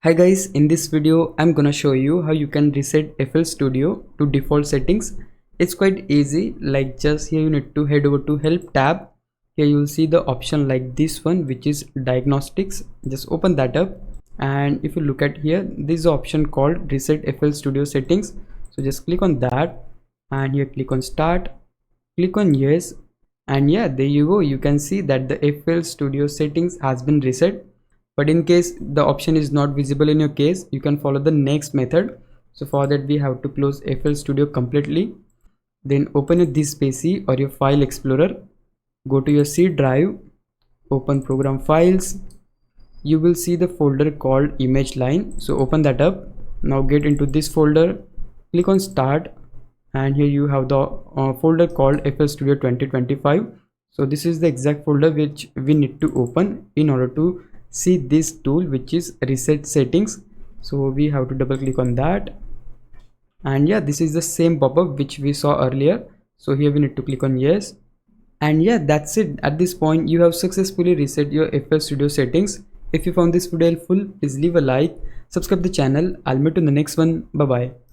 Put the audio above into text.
Hi guys, in this video I'm gonna show you how you can reset FL Studio to default settings. It's quite easy. Like, just here you need to head over to help tab. Here you'll see the option like this one, which is diagnostics. Just open that up, and if you look at here, this is an option called reset FL Studio settings. So just click on that, and here click on start, click on yes, and yeah, there you go. You can see that the FL Studio settings has been reset. But in case the option is not visible in your case, you can follow the next method. So for that, we have to close FL Studio completely, then open this PC or your file explorer, go to your C drive, open program files. You will see the folder called image line, so open that up. Now get into this folder, click on start, and here you have the folder called FL Studio 2025. So this is the exact folder which we need to open in order to see this tool, which is reset settings. So we have to double click on that, and yeah, this is the same pop-up which we saw earlier. So here we need to click on yes, and yeah, that's it. At this point you have successfully reset your FL Studio settings. If you found this video helpful, please leave a like, subscribe the channel. I'll meet you in the next one. Bye bye.